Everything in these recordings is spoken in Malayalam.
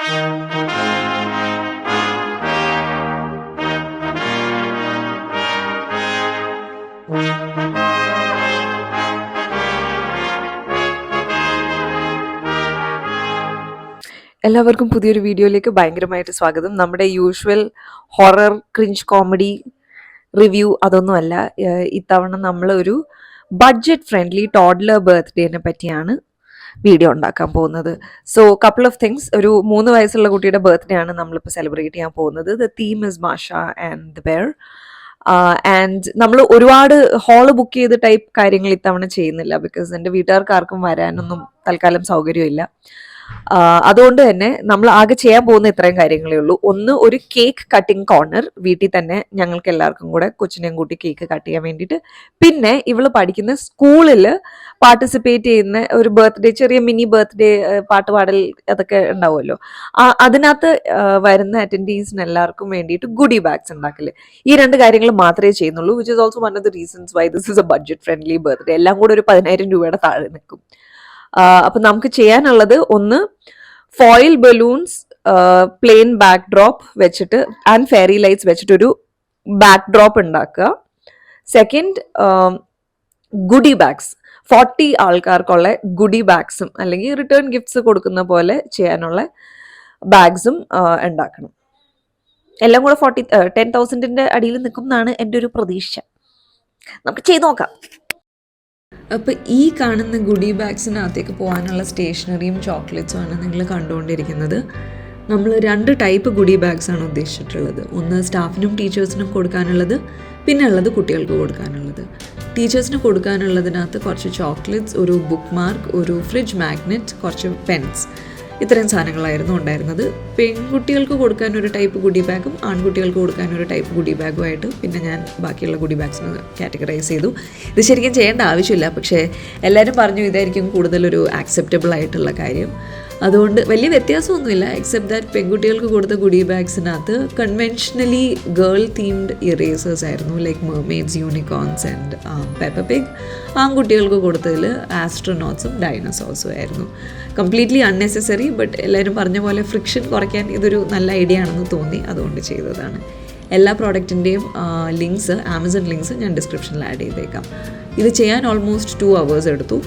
എല്ലാവർക്കും പുതിയൊരു വീഡിയോയിലേക്ക് ഭയങ്കരമായിട്ട് സ്വാഗതം. നമ്മുടെ usual horror cringe comedy review അതൊന്നുമല്ല. ഇത്തവണ നമ്മൾ ഒരു ബഡ്ജറ്റ് ഫ്രണ്ട്ലി ടോഡ്ലർ ബർത്ത്ഡേനെ പറ്റിയാണ് വീഡിയോ ഉണ്ടാക്കാൻ പോകുന്നത്. So couple of things. ഒരു 3 വയസ്സുള്ള കുട്ടിയുടെ ബർത്ത്ഡേ ആണ് നമ്മളിപ്പോൾ സെലിബ്രേറ്റ് ചെയ്യാൻ പോകുന്നത്. ദ തീം ഇസ് മാഷ ആൻഡ് ദ ബെയർ. ആൻഡ് നമ്മൾ ഒരുപാട് ഹോള് ബുക്ക് ചെയ്ത് ടൈപ്പ് കാര്യങ്ങൾ ഇത്തവണ ചെയ്യുന്നില്ല. ബിക്കോസ് എൻ്റെ വീട്ടുകാർക്ക് ആർക്കും വരാനൊന്നും തൽക്കാലം സൗകര്യമില്ല. അതുകൊണ്ട് തന്നെ നമ്മൾ ആകെ ചെയ്യാൻ പോകുന്ന ഇത്രയും കാര്യങ്ങളേ ഉള്ളൂ. ഒന്ന്, ഒരു കേക്ക് കട്ടിംഗ് കോർണർ വീട്ടിൽ തന്നെ ഞങ്ങൾക്ക് എല്ലാവർക്കും കൂടെ കൊച്ചിനെയും കൂട്ടി കേക്ക് കട്ട് ചെയ്യാൻ വേണ്ടിയിട്ട്. പിന്നെ ഇവള് പഠിക്കുന്ന സ്കൂളിൽ പാർട്ടിസിപ്പേറ്റ് ചെയ്യുന്ന ഒരു ബർത്ത്ഡേ, ചെറിയ മിനി ബർത്ത്ഡേ പാട്ട് പാടൽ അതൊക്കെ ഉണ്ടാവുമല്ലോ. അതിനകത്ത് വരുന്ന അറ്റൻഡീസിന് എല്ലാവർക്കും വേണ്ടിയിട്ട് ഗുഡി ബാഗ്സ് ഉണ്ടാക്കല്. ഈ 2 കാര്യങ്ങൾ മാത്രമേ ചെയ്യുന്നുള്ളൂ. Which is also one of the reasons why this is A budget friendly birthday. എല്ലാം കൂടെ ഒരു 10,000 രൂപയുടെ താഴെ നിൽക്കും. അപ്പൊ നമുക്ക് ചെയ്യാനുള്ളത്, ഒന്ന്, foil balloons plain backdrop വെച്ചിട്ട് ആൻഡ് ഫെയറി ലൈറ്റ്സ് വെച്ചിട്ടൊരു ബാക്ക് ഡ്രോപ്പ് ഉണ്ടാക്കുക. സെക്കൻഡ്, ഗുഡി ബാഗ്സ്, 40 ആൾക്കാർക്കുള്ള ഗുഡി ബാഗ്സും അല്ലെങ്കിൽ റിട്ടേൺ ഗിഫ്റ്റ്സ് കൊടുക്കുന്ന പോലെ ചെയ്യാനുള്ള ബാഗ്സും ഉണ്ടാക്കണം. എല്ലാം കൂടെ 10,000-ന്റെ അടിയിൽ നിൽക്കും എന്നാണ് എൻ്റെ ഒരു പ്രതീക്ഷ. നമുക്ക് ചെയ്ത് നോക്കാം. അപ്പോൾ ഈ കാണുന്ന ഗുഡി ബാഗ്സിനകത്തേക്ക് പോകാനുള്ള സ്റ്റേഷനറിയും ചോക്ലേറ്റ്സും ആണ് നിങ്ങൾ കണ്ടുകൊണ്ടിരിക്കുന്നത്. നമ്മൾ 2 ടൈപ്പ് ഗുഡി ബാഗ്സാണ് ഉദ്ദേശിച്ചിട്ടുള്ളത്. ഒന്ന് സ്റ്റാഫിനും ടീച്ചേഴ്സിനും കൊടുക്കാനുള്ളത്, പിന്നെ ഉള്ളത് കുട്ടികൾക്ക് കൊടുക്കാനുള്ളത്. ടീച്ചേഴ്സിന് കൊടുക്കാനുള്ളതിനകത്ത് കുറച്ച് ചോക്ലേറ്റ്സ്, ഒരു ബുക്ക് മാർക്ക്, ഒരു ഫ്രിഡ്ജ് മാഗ്നറ്റ്, കുറച്ച് പെൻസ്, ഇത്രയും സാധനങ്ങളായിരുന്നു ഉണ്ടായിരുന്നത്. പെൺകുട്ടികൾക്ക് കൊടുക്കാൻ ഒരു ടൈപ്പ് ഗുഡി ബാഗും ആൺകുട്ടികൾക്ക് കൊടുക്കാൻ ഒരു ടൈപ്പ് ഗുഡി ബാഗുമായിട്ട് പിന്നെ ഞാൻ ബാക്കിയുള്ള ഗുഡി ബാഗ്സിന് കാറ്റഗറൈസ് ചെയ്തു. ഇത് ശരിക്കും ചെയ്യേണ്ട ആവശ്യമില്ല, പക്ഷേ എല്ലാവരും പറഞ്ഞു ഇതായിരിക്കും കൂടുതലൊരു ആക്സെപ്റ്റബിൾ ആയിട്ടുള്ള കാര്യം. അതുകൊണ്ട് വലിയ വ്യത്യാസമൊന്നുമില്ല, എക്സെപ്റ്റ് ദാറ്റ് പെൺകുട്ടികൾക്ക് കൊടുത്ത ഗുഡി ബാഗ്സിനകത്ത് കൺവെൻഷനലി ഗേൾ തീംഡ് ഇറേസേഴ്സ് ആയിരുന്നു, like mermaids, unicorns and Peppa Pig. ആൺകുട്ടികൾക്ക് കൊടുത്തതിൽ ആസ്ട്രോനോട്ട്സും ഡൈനോസോഴ്സും ആയിരുന്നു. കംപ്ലീറ്റ്ലി അൺനെസസറി, ബട്ട് എല്ലാവരും പറഞ്ഞ പോലെ ഫ്രിക്ഷൻ കുറയ്ക്കാൻ ഇതൊരു നല്ല ഐഡിയ ആണെന്ന് തോന്നി, അതുകൊണ്ട് ചെയ്തതാണ്. എല്ലാ പ്രോഡക്റ്റിൻ്റെയും ലിങ്ക്സ്, ആമസോൺ ലിങ്ക്സ് ഞാൻ ഡിസ്ക്രിപ്ഷനിൽ ആഡ് ചെയ്തേക്കാം. ഇത് ചെയ്യാൻ ഓൾമോസ്റ്റ് 2 hours എടുത്തു,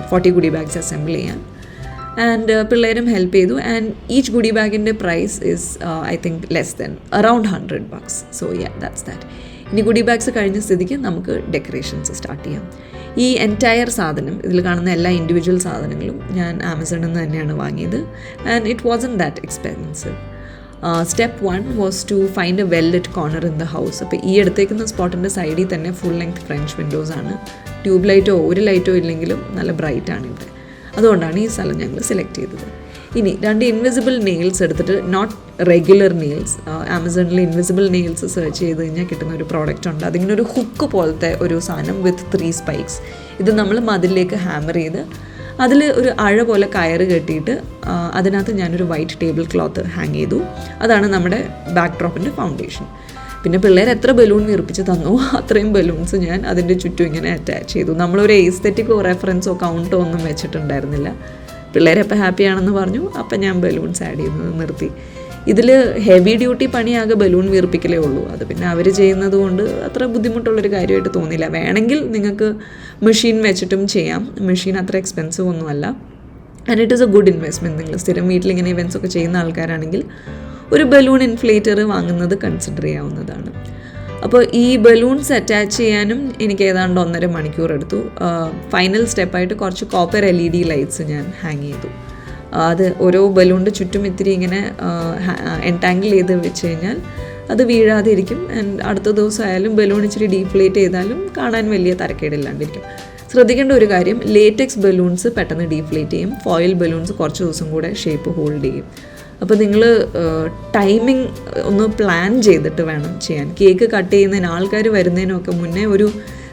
40 ഗുഡി ബാഗ്സ് അസംബിൾ ചെയ്യാൻ. ആൻഡ് പിള്ളേരും ഹെൽപ്പ് ചെയ്തു. ആൻഡ് ഈച്ച് ഗുഡി ബാഗിൻ്റെ price is I think less than around $100. So that's that. ഇനി ഗുഡി ബാഗ്സ് കഴിഞ്ഞ സ്ഥിതിക്ക് നമുക്ക് ഡെക്കറേഷൻസ് സ്റ്റാർട്ട് ചെയ്യാം. ഈ എൻറ്റയർ സാധനം, ഇതിൽ കാണുന്ന എല്ലാ ഇൻഡിവിജ്വൽ സാധനങ്ങളും ഞാൻ ആമസോണിൽ നിന്ന് തന്നെയാണ് വാങ്ങിയത്. And it wasn't that expensive. Step 1 was to find a well lit corner in the house. അപ്പോൾ ഈ എടുത്തേക്കുന്ന സ്പോട്ടിൻ്റെ സൈഡിൽ തന്നെ ഫുൾ ലെങ്ത് ഫ്രഞ്ച് വിൻഡോസ് ആണ്. ട്യൂബ് ലൈറ്റോ ഒരു ലൈറ്റോ ഇല്ലെങ്കിലും നല്ല ബ്രൈറ്റ് ആണ് ഇവിടെ. അതുകൊണ്ടാണ് ഈ സ്ഥലം ഞങ്ങൾ സെലക്ട് ചെയ്തത്. ഇനി 2 ഇൻവിസിബിൾ നെയിൽസ് എടുത്തിട്ട്, നോട്ട് റെഗുലർ നെയിൽസ്, ആമസോണിൽ ഇൻവിസിബിൾ നെയിൽസ് സെർച്ച് ചെയ്ത് കഴിഞ്ഞാൽ കിട്ടുന്ന ഒരു പ്രോഡക്റ്റ് ഉണ്ട്. അതിങ്ങനെ ഒരു ഹുക്ക് പോലത്തെ ഒരു സാധനം വിത്ത് 3 സ്പൈക്സ്. ഇത് നമ്മൾ മതിലേക്ക് ഹാമർ ചെയ്ത് അതിൽ ഒരു അഴ പോലെ കയറ് കെട്ടിയിട്ട് അതിനകത്ത് ഞാനൊരു വൈറ്റ് ടേബിൾ ക്ലോത്ത് ഹാങ് ചെയ്തു. അതാണ് നമ്മുടെ ബാക്ക് ഡ്രോപ്പിൻ്റെ ഫൗണ്ടേഷൻ. പിന്നെ പിള്ളേർ എത്ര ബലൂൺ വീർപ്പിച്ച് തന്നോ അത്രയും ബലൂൺസ് ഞാൻ അതിൻ്റെ ചുറ്റും ഇങ്ങനെ അറ്റാച്ച് ചെയ്തു. നമ്മളൊരു എസ്തെറ്റിക്കോ റെഫറൻസോ കൗണ്ടോ ഒന്നും വെച്ചിട്ടുണ്ടായിരുന്നില്ല. പിള്ളേരെപ്പോൾ ഹാപ്പിയാണെന്ന് പറഞ്ഞു, അപ്പം ഞാൻ ബലൂൺസ് ആഡ് ചെയ്യുന്നത് നിർത്തി. ഇതിൽ ഹെവി ഡ്യൂട്ടി പണിയാകെ ബലൂൺ വീർപ്പിക്കലേ ഉള്ളൂ. അത് പിന്നെ അവർ ചെയ്യുന്നത് കൊണ്ട് അത്ര ബുദ്ധിമുട്ടുള്ളൊരു കാര്യമായിട്ട് തോന്നിയില്ല. വേണമെങ്കിൽ നിങ്ങൾക്ക് മെഷീൻ വെച്ചിട്ടും ചെയ്യാം. മെഷീൻ അത്ര എക്സ്പെൻസീവ് ഒന്നുമല്ല. And it is A good investment. നിങ്ങൾ സ്ഥിരം വീട്ടിലിങ്ങനെ ഇവൻറ്റ്സ് ഒക്കെ ചെയ്യുന്ന ആൾക്കാരാണെങ്കിൽ ഒരു ബലൂൺ ഇൻഫ്ലേറ്റർ വാങ്ങുന്നത് കൺസിഡർ ചെയ്യാവുന്നതാണ്. അപ്പോൾ ഈ ബലൂൺസ് അറ്റാച്ച് ചെയ്യാനും എനിക്ക് ഏതാണ്ട് 1.5 മണിക്കൂർ എടുത്തു. ഫൈനൽ സ്റ്റെപ്പായിട്ട് കുറച്ച് കോപ്പർ LED ലൈറ്റ്സ് ഞാൻ ഹാങ് ചെയ്തു. അത് ഓരോ ബലൂണിൻ്റെ ചുറ്റും ഇത്തിരി ഇങ്ങനെ എൻടാങ്കിൾ ചെയ്ത് വെച്ച് കഴിഞ്ഞാൽ അത് വീഴാതെ ഇരിക്കും. ആൻഡ് അടുത്ത ദിവസം ആയാലും ബലൂൺ ഇച്ചിരി ഡീഫ്ലേറ്റ് ചെയ്താലും കാണാൻ വലിയ തരക്കേടില്ലാണ്ടിരിക്കും. ശ്രദ്ധിക്കേണ്ട ഒരു കാര്യം, ലേറ്റക്സ് ബലൂൺസ് പെട്ടെന്ന് ഡീഫ്ലേറ്റ് ചെയ്യും, ഫോയിൽ ബലൂൺസ് കുറച്ച് ദിവസം കൂടെ ഷേപ്പ് ഹോൾഡ് ചെയ്യും. അപ്പോൾ നിങ്ങൾ ടൈമിംഗ് ഒന്ന് പ്ലാൻ ചെയ്തിട്ട് വേണം ചെയ്യാൻ. കേക്ക് കട്ട് ചെയ്യുന്നതിന് ആൾക്കാർ വരുന്നതിനൊക്കെ മുന്നേ ഒരു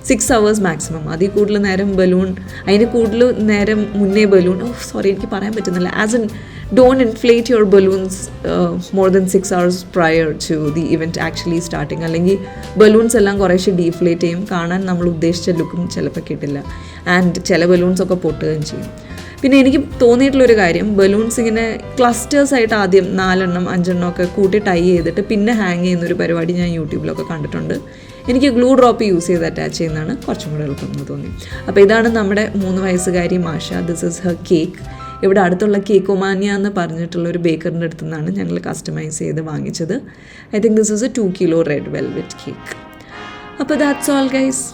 6 hours മാക്സിമം. അതിൽ കൂടുതൽ നേരം ബലൂൺ, അതിന് കൂടുതൽ നേരം മുന്നേ ബലൂൺ, എനിക്ക് പറയാൻ പറ്റുന്നില്ല. As in don't inflate your balloons more than 6 hours prior to the event actually starting. അല്ലെങ്കിൽ ബലൂൺസ് എല്ലാം കുറേശ്ശെ ഡീഫ്ലേറ്റ് ചെയ്യും, കാണാൻ നമ്മൾ ഉദ്ദേശിച്ച ലുക്കും ചിലപ്പോൾ കിട്ടില്ല. ആൻഡ് ചില ബലൂൺസൊക്കെ പൊട്ടുകയും ചെയ്യും. പിന്നെ എനിക്ക് തോന്നിയിട്ടുള്ളൊരു കാര്യം, ബലൂൺസ് ഇങ്ങനെ ക്ലസ്റ്റേഴ്സായിട്ട് ആദ്യം 4 5 ഒക്കെ കൂട്ടി ടൈ ചെയ്തിട്ട് പിന്നെ ഹാങ് ചെയ്യുന്നൊരു പരിപാടി ഞാൻ യൂട്യൂബിലൊക്കെ കണ്ടിട്ടുണ്ട്. എനിക്ക് ഗ്ലൂ ഡ്രോപ്പ് യൂസ് ചെയ്ത് അറ്റാച്ച് ചെയ്യുന്നതാണ് കുറച്ചും കൂടെ എളുപ്പമെന്ന് തോന്നി. അപ്പോൾ ഇതാണ് നമ്മുടെ 3 വയസ്സുകാരി മാഷ. This is Har cake. ഇവിടെ അടുത്തുള്ള കേക്കോമാനിയ എന്ന് പറഞ്ഞിട്ടുള്ളൊരു ബേക്കറിൻ്റെ അടുത്തു നിന്നാണ് ഞങ്ങൾ കസ്റ്റമൈസ് ചെയ്ത് വാങ്ങിച്ചത്. I think this is A 2 kilo red velvet cake. അപ്പോൾ ദാറ്റ്സ് ഓൾ ഗൈസ്.